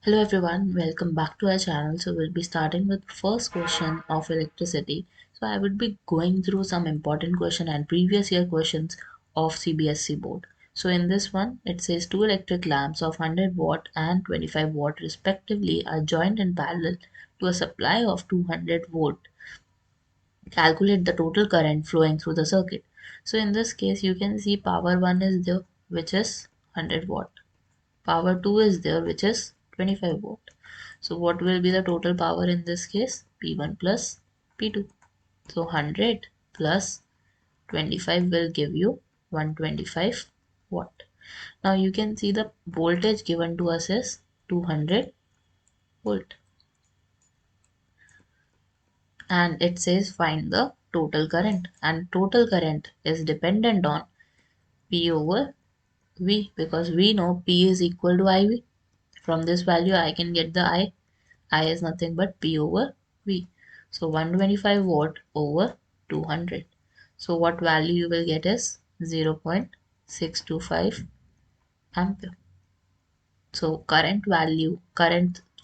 Hello everyone, welcome back to our channel. So we'll be starting with first question of electricity. So I would be going through some important question and previous year questions of CBSE board. So in this one, it says two electric lamps of 100 watt and 25 watt respectively are joined in parallel to a supply of 200 volt. Calculate the total current flowing through the circuit. So in this case, you can see power 1 is there, which is 100 watt. Power 2 is there, which is 25 watt. So what will be the total power in this case? P1 plus P2. So 100 plus 25 will give you 125 watt. Now you can see the voltage given to us is 200 volt. And it says find the total current. And total current is dependent on P over V, because we know P is equal to IV. From this value I can get the I is nothing but P over V. So 125 watt over 200. So what value you will get is 0.625 ampere. So current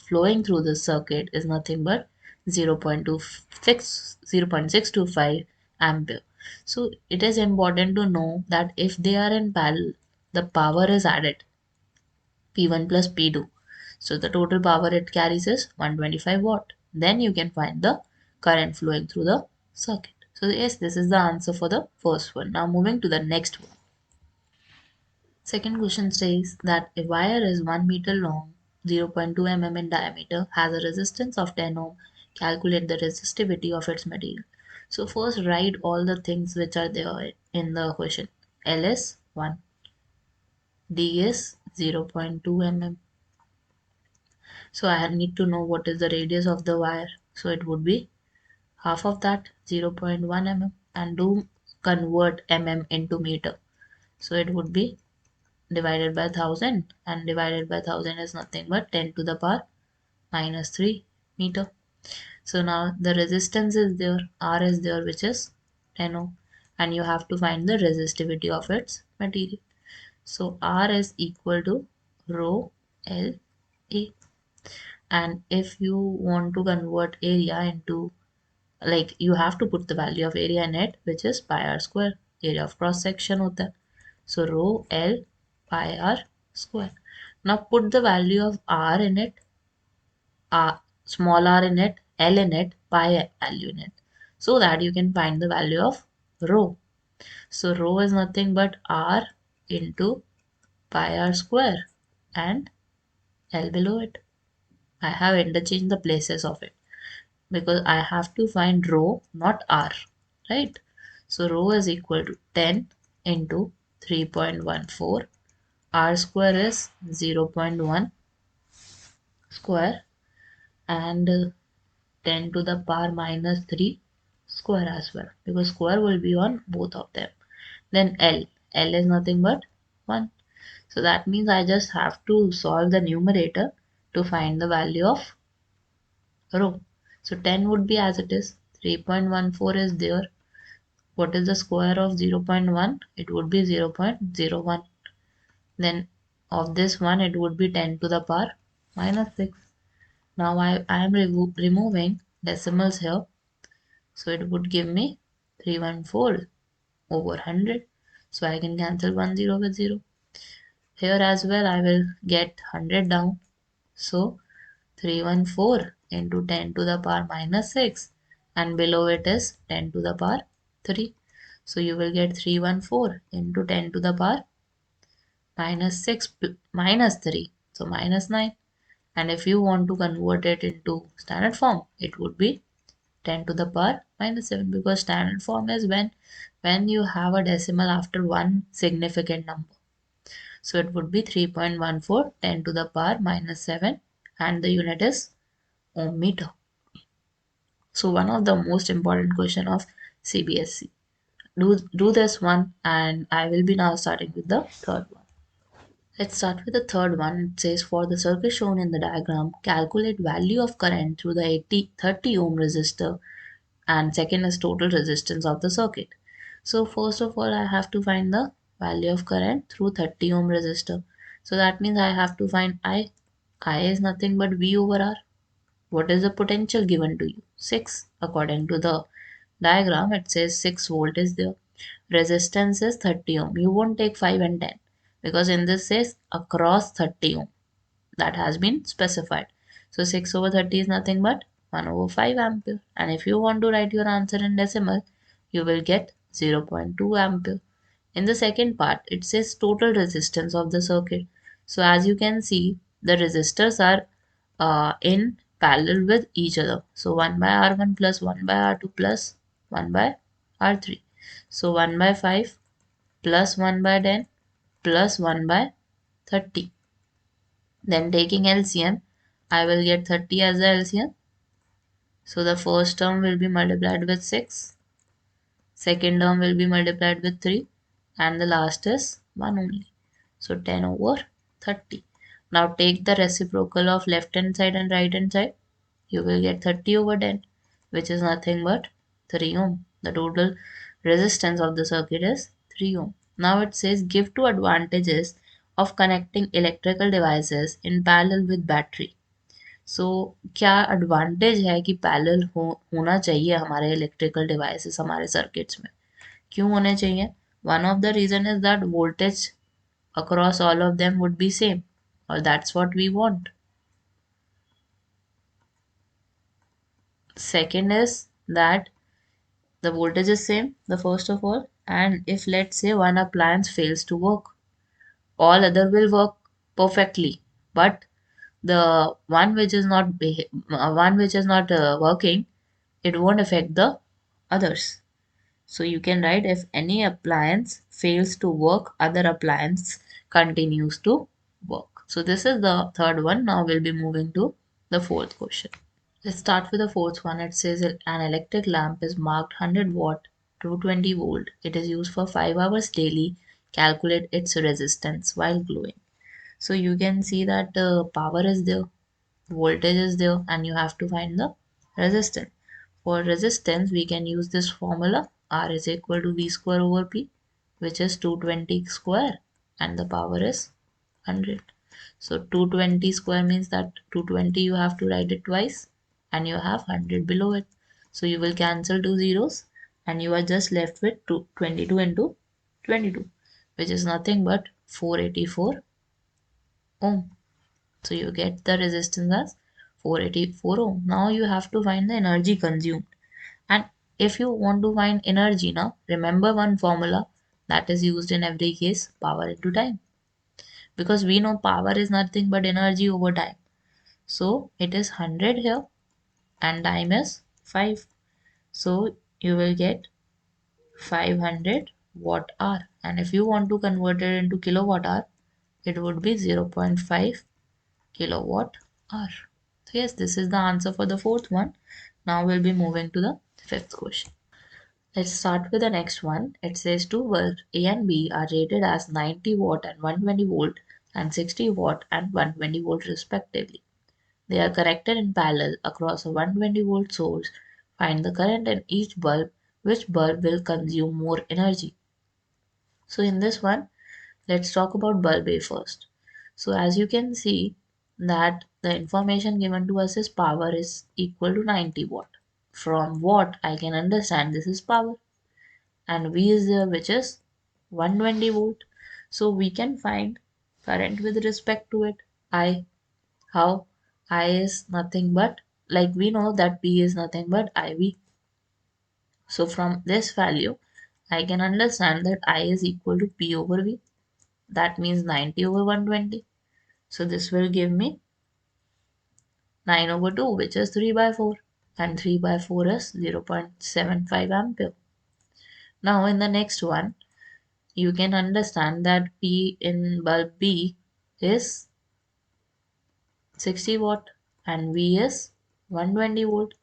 flowing through this circuit is nothing but 0.625 ampere. So it is important to know that if they are in parallel, the power is added P1 plus P2. So the total power it carries is 125 watt. Then you can find the current flowing through the circuit. So yes, this is the answer for the first one. Now moving to the next one. Second question says that a wire is 1 meter long, 0.2 mm in diameter, has a resistance of 10 ohm. Calculate the resistivity of its material. So first write all the things which are there in the question. L is 1, D is 0.2 mm. So I need to know what is the radius of the wire. So it would be half of that, 0.1 mm, and do convert mm into meter. So it would be divided by 1000, and divided by 1000 is nothing but 10 to the power minus 3 meter. So now the resistance is there, R is there, which is 10 ohm, and you have to find the resistivity of its material. So R is equal to rho L A. And if you want to convert area into, like, you have to put the value of area in it, which is pi r square, area of cross section hota hai. So rho L pi r square. Now put the value of r in it, small r in it, L in it, pi value in it, so that you can find the value of rho. So rho is nothing but r into pi r square and L below it. I have interchanged the places of it because I have to find rho, not r, right? So rho is equal to 10 into 3.14. R square is 0.1 square, and 10 to the power minus 3 square as well, because square will be on both of them. Then L is nothing but 1. So that means I just have to solve the numerator to find the value of rho. So 10 would be as it is, 3.14 is there. What is the square of 0.1? It would be 0.01. Then of this one, it would be 10 to the power minus 6. Now I am removing decimals here. So it would give me 314 over 100. So I can cancel 1 0 with 0. Here as well, I will get 100 down. So 314 into 10 to the power minus 6, and below it is 10 to the power 3. So you will get 314 into 10 to the power minus 6 minus 3, so minus 9. And if you want to convert it into standard form, it would be 10 to the power minus 7, because standard form is when you have a decimal after one significant number. So it would be 3.14 10 to the power minus 7, and the unit is ohm meter. So one of the most important question of CBSE. Do this one, and I will be now starting with the third one. Let's start with the third one. It says for the circuit shown in the diagram, calculate value of current through the 30 ohm resistor, and second is total resistance of the circuit. So first of all, I have to find the value of current through 30 ohm resistor. So that means I have to find I I is nothing but V over R. What is the potential given to you? 6. According to the diagram, it says 6 volt is there. Resistance is 30 ohm. You won't take 5 and 10 because in this says across 30 ohm. That has been specified. So 6 over 30 is nothing but 1 over 5 ampere. And if you want to write your answer in decimal, you will get 0.2 ampere. In the second part, it says total resistance of the circuit. So as you can see, the resistors are in parallel with each other. So 1 by R1 plus 1 by R2 plus 1 by R3. So 1 by 5 plus 1 by 10 plus 1 by 30. Then taking LCM, I will get 30 as the LCM. So the first term will be multiplied with 6, second term will be multiplied with 3, and the last is 1 only. So 10 over 30. Now take the reciprocal of left hand side and right hand side. You will get 30 over 10, which is nothing but 3 ohm. The total resistance of the circuit is 3 ohm. Now it says give two advantages of connecting electrical devices in parallel with battery. सो क्या advantage है कि parallel होना चाहिए हमारे electrical devices हमारे circuits में? क्यों होने चाहिए? One of the reason is that voltage across all of them would be same, or that's what we want. Second is that the voltage is same, the first of all, and if let's say one appliance fails to work, all other will work perfectly, but the one which is not working, it won't affect the others. So you can write if any appliance fails to work, other appliance continues to work. So this is the third one. Now we'll be moving to the fourth question. Let's start with the fourth one. It says an electric lamp is marked 100 watt, 220 volt. It is used for 5 hours daily. Calculate its resistance while glowing. So you can see that power is there, voltage is there, and you have to find the resistance. For resistance, we can use this formula. R is equal to V square over P, which is 220 square, and the power is 100. So 220 square means that 220 you have to write it twice, and you have 100 below it. So you will cancel two zeros, and you are just left with 22 into 22, which is nothing but 484 ohm. So you get the resistance as 484 ohm. Now you have to find the energy consumed. And if you want to find energy now, remember one formula that is used in every case, power into time. Because we know power is nothing but energy over time. So it is 100 here and time is 5. So you will get 500 watt hour. And if you want to convert it into kilowatt hour, it would be 0.5 kilowatt hour. So yes, this is the answer for the fourth one. Now we'll be moving to the fifth question. Let's start with the next one. It says two bulbs A and B are rated as 90 watt and 120 volt and 60 watt and 120 volt respectively. They are connected in parallel across a 120 volt source. Find the current in each bulb. Which bulb will consume more energy? So in this one, let's talk about bulb A first. So as you can see that the information given to us is power is equal to 90 watt. From watt I can understand this is power, and V is there which is 120 volt. So we can find current with respect to it. I. How? I is nothing but, like we know that P is nothing but IV. So from this value I can understand that I is equal to P over V. That means 90 over 120. So this will give me 9 over 2, which is 3 by 4. And 3 by 4 is 0.75 ampere. Now in the next one, you can understand that P in bulb B is 60 watt and V is 120 volt.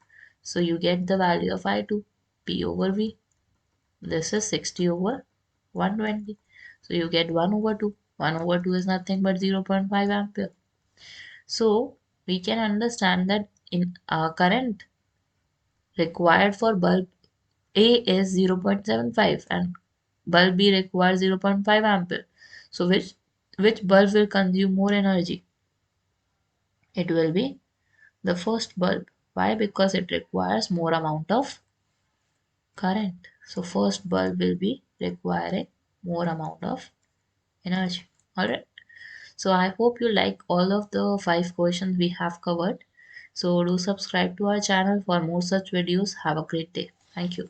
So you get the value of I2, P over V. This is 60 over 120. So you get 1 over 2. 1 over 2 is nothing but 0.5 ampere. So we can understand that in current required for bulb A is 0.75 and bulb B requires 0.5 ampere. So which bulb will consume more energy? It will be the first bulb. Why? Because it requires more amount of current. So first bulb will be requiring more amount of energy. Alright. So I hope you like all of the 5 questions we have covered. So do subscribe to our channel for more such videos. Have a great day. Thank you.